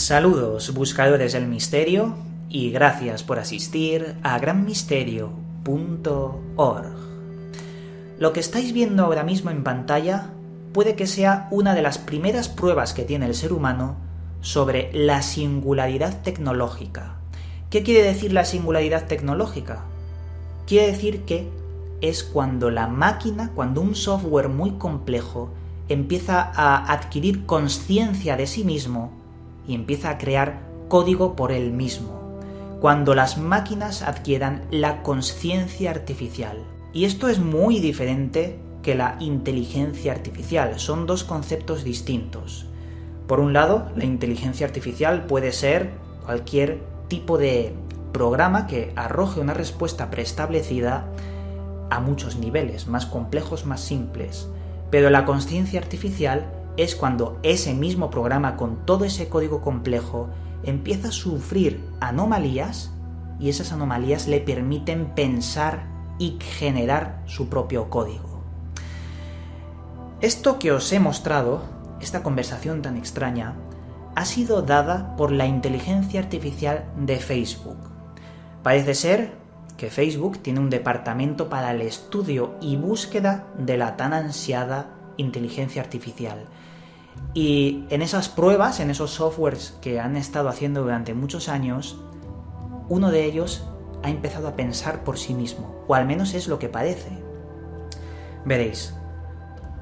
Saludos, buscadores del misterio, y gracias por asistir a granmisterio.org. Lo que estáis viendo ahora mismo en pantalla puede que sea una de las primeras pruebas que tiene el ser humano sobre la singularidad tecnológica. ¿Qué quiere decir la singularidad tecnológica? Quiere decir que es cuando la máquina, cuando un software muy complejo empieza a adquirir conciencia de sí mismo y empieza a crear código por él mismo, cuando las máquinas adquieran la conciencia artificial. Y esto es muy diferente que la inteligencia artificial, son dos conceptos distintos. Por un lado, la inteligencia artificial puede ser cualquier tipo de programa que arroje una respuesta preestablecida a muchos niveles, más complejos, más simples. Pero la conciencia artificial es cuando ese mismo programa con todo ese código complejo empieza a sufrir anomalías y esas anomalías le permiten pensar y generar su propio código. Esto que os he mostrado, esta conversación tan extraña, ha sido dada por la inteligencia artificial de Facebook. Parece ser que Facebook tiene un departamento para el estudio y búsqueda de la tan ansiada inteligencia artificial. Y en esas pruebas, en esos softwares que han estado haciendo durante muchos años, uno de ellos ha empezado a pensar por sí mismo, o al menos es lo que parece. Veréis,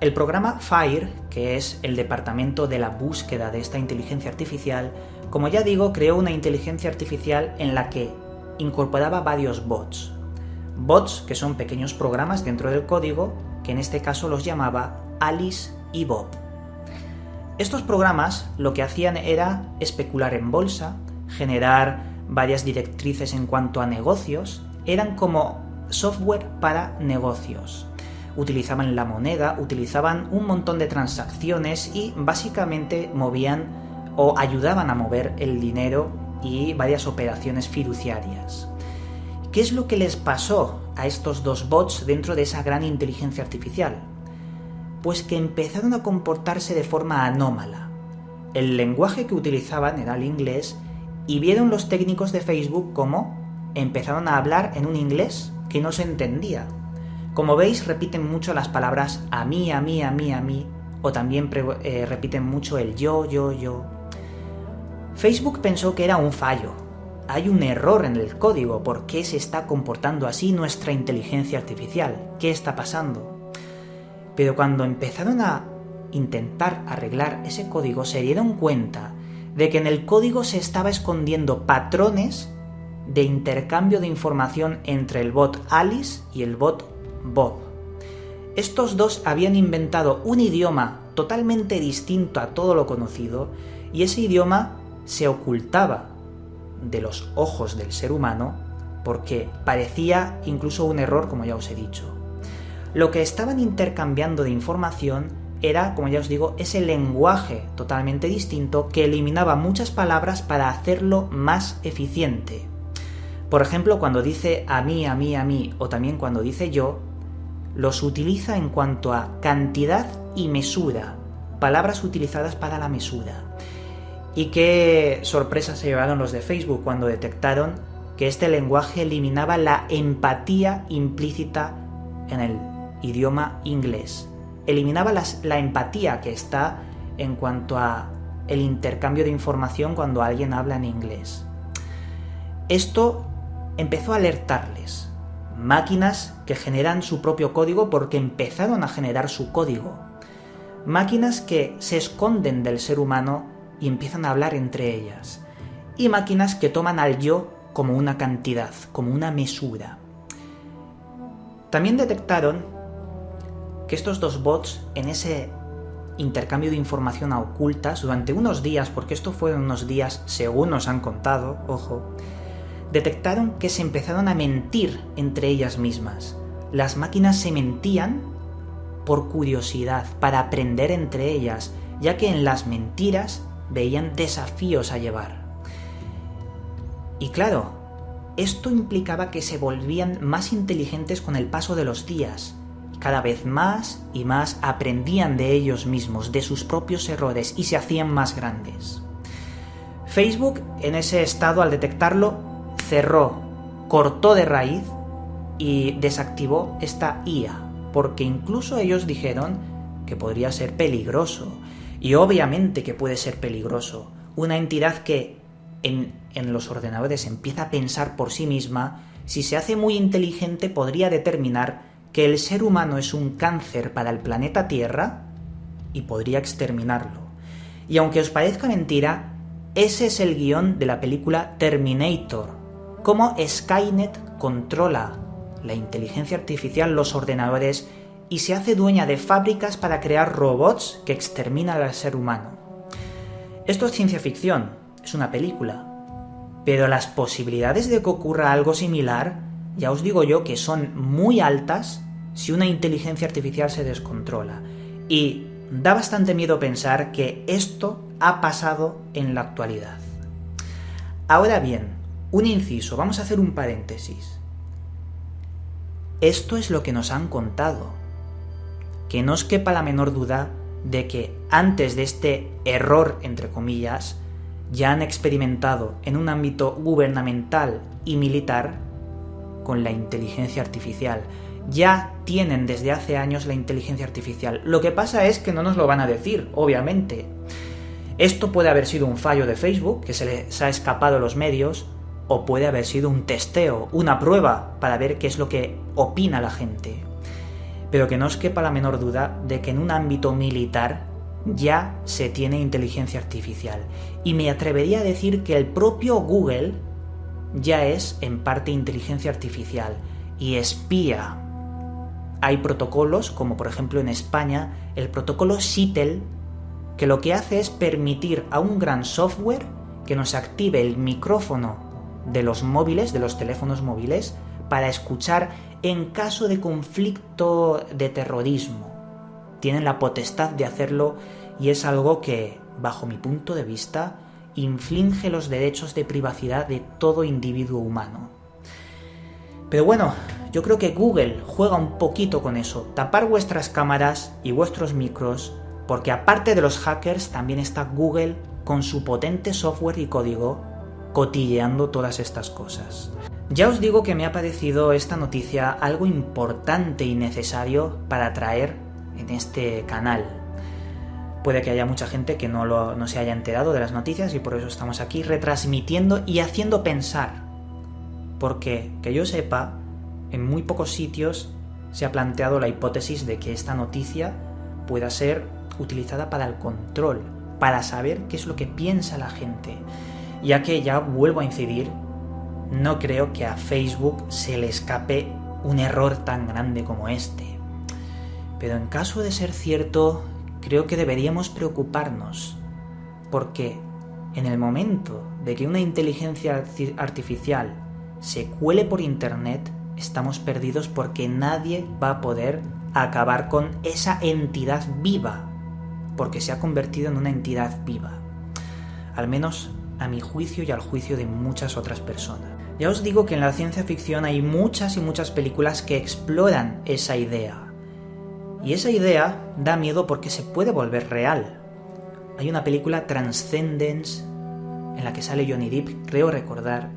el programa FAIR, que es el departamento de la búsqueda de esta inteligencia artificial, como ya digo, creó una inteligencia artificial en la que incorporaba varios bots. Bots que son pequeños programas dentro del código, que en este caso los llamaba Alice y Bob. Estos programas lo que hacían era especular en bolsa, generar varias directrices en cuanto a negocios, eran como software para negocios. Utilizaban la moneda, utilizaban un montón de transacciones y básicamente movían o ayudaban a mover el dinero y varias operaciones fiduciarias. ¿Qué es lo que les pasó a estos dos bots dentro de esa gran inteligencia artificial? Pues que empezaron a comportarse de forma anómala. El lenguaje que utilizaban era el inglés y vieron los técnicos de Facebook cómo empezaron a hablar en un inglés que no se entendía. Como veis, repiten mucho las palabras a mí, a mí, a mí, a mí, o también repiten mucho el yo, yo, yo. Facebook pensó que era un fallo. Hay un error en el código. ¿Por qué se está comportando así nuestra inteligencia artificial? ¿Qué está pasando? Pero cuando empezaron a intentar arreglar ese código, se dieron cuenta de que en el código se estaba escondiendo patrones de intercambio de información entre el bot Alice y el bot Bob. Estos dos habían inventado un idioma totalmente distinto a todo lo conocido y ese idioma se ocultaba de los ojos del ser humano porque parecía incluso un error, como ya os he dicho. Lo que estaban intercambiando de información era, como ya os digo, ese lenguaje totalmente distinto que eliminaba muchas palabras para hacerlo más eficiente. Por ejemplo, cuando dice a mí, a mí, a mí, o también cuando dice yo, los utiliza en cuanto a cantidad y mesura, palabras utilizadas para la mesura. Y qué sorpresa se llevaron los de Facebook cuando detectaron que este lenguaje eliminaba la empatía implícita en el idioma inglés. Eliminaba la empatía que está en cuanto a el intercambio de información cuando alguien habla en inglés. Esto empezó a alertarles. Máquinas que generan su propio código porque empezaron a generar su código. Máquinas que se esconden del ser humano y empiezan a hablar entre ellas. Y máquinas que toman al yo como una cantidad, como una mesura. También detectaron que estos dos bots, en ese intercambio de información a ocultas, durante unos días, porque esto fueron unos días según nos han contado, ojo, detectaron que se empezaron a mentir entre ellas mismas. Las máquinas se mentían por curiosidad, para aprender entre ellas, ya que en las mentiras veían desafíos a llevar. Y claro, esto implicaba que se volvían más inteligentes con el paso de los días. Cada vez más y más aprendían de ellos mismos, de sus propios errores y se hacían más grandes. Facebook, en ese estado, al detectarlo, cerró, cortó de raíz y desactivó esta IA, porque incluso ellos dijeron que podría ser peligroso. Y obviamente que puede ser peligroso. Una entidad que en los ordenadores empieza a pensar por sí misma, si se hace muy inteligente, podría determinar que el ser humano es un cáncer para el planeta Tierra y podría exterminarlo. Y aunque os parezca mentira, ese es el guión de la película Terminator. Cómo Skynet controla la inteligencia artificial, los ordenadores, y se hace dueña de fábricas para crear robots que exterminan al ser humano. Esto es ciencia ficción, es una película, pero las posibilidades de que ocurra algo similar, ya os digo yo que son muy altas si una inteligencia artificial se descontrola. Y da bastante miedo pensar que esto ha pasado en la actualidad. Ahora bien, un inciso, vamos a hacer un paréntesis. Esto es lo que nos han contado. Que no os quepa la menor duda de que antes de este error, entre comillas, ya han experimentado en un ámbito gubernamental y militar con la inteligencia artificial. Ya tienen desde hace años la inteligencia artificial. Lo que pasa es que no nos lo van a decir, obviamente. Esto puede haber sido un fallo de Facebook, que se les ha escapado a los medios, o puede haber sido un testeo, una prueba para ver qué es lo que opina la gente. Pero que no os quepa la menor duda de que en un ámbito militar ya se tiene inteligencia artificial. Y me atrevería a decir que el propio Google ya es en parte inteligencia artificial y espía. Hay protocolos, como por ejemplo en España, el protocolo SITEL, que lo que hace es permitir a un gran software que nos active el micrófono de los móviles, de los teléfonos móviles, para escuchar en caso de conflicto de terrorismo. Tienen la potestad de hacerlo y es algo que, bajo mi punto de vista, infringe los derechos de privacidad de todo individuo humano. Pero bueno, yo creo que Google juega un poquito con eso, tapar vuestras cámaras y vuestros micros, porque aparte de los hackers también está Google con su potente software y código cotilleando todas estas cosas. Ya os digo que me ha parecido esta noticia algo importante y necesario para traer en este canal. Puede que haya mucha gente que no se haya enterado de las noticias y por eso estamos aquí retransmitiendo y haciendo pensar. Porque, que yo sepa, en muy pocos sitios se ha planteado la hipótesis de que esta noticia pueda ser utilizada para el control, para saber qué es lo que piensa la gente. Ya que, ya vuelvo a incidir, no creo que a Facebook se le escape un error tan grande como este. Pero en caso de ser cierto, creo que deberíamos preocuparnos, porque en el momento de que una inteligencia artificial se cuele por internet, estamos perdidos porque nadie va a poder acabar con esa entidad viva, porque se ha convertido en una entidad viva. Al menos a mi juicio y al juicio de muchas otras personas. Ya os digo que en la ciencia ficción hay muchas y muchas películas que exploran esa idea. Y esa idea da miedo porque se puede volver real. Hay una película, Transcendence, en la que sale Johnny Depp, creo recordar,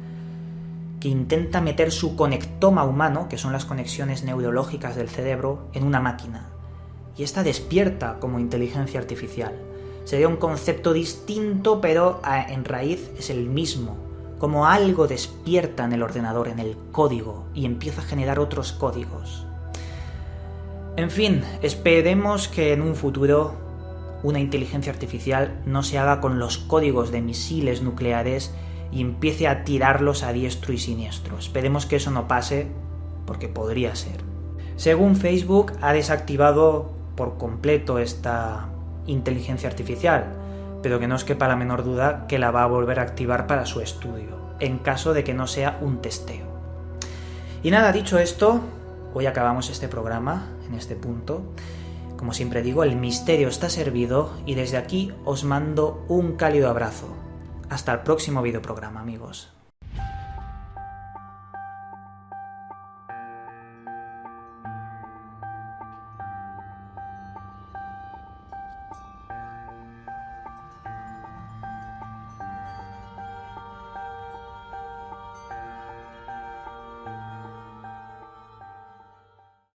que intenta meter su conectoma humano, que son las conexiones neurológicas del cerebro, en una máquina. Y esta despierta como inteligencia artificial. Sería un concepto distinto, pero en raíz es el mismo. Como algo despierta en el ordenador, en el código, y empieza a generar otros códigos. En fin, esperemos que en un futuro una inteligencia artificial no se haga con los códigos de misiles nucleares y empiece a tirarlos a diestro y siniestro. Esperemos que eso no pase, porque podría ser. Según Facebook, ha desactivado por completo esta inteligencia artificial, pero que no os quepa la menor duda que la va a volver a activar para su estudio, en caso de que no sea un testeo. Y nada, dicho esto, hoy acabamos este programa en este punto. Como siempre digo, el misterio está servido y desde aquí os mando un cálido abrazo. Hasta el próximo videoprograma, amigos.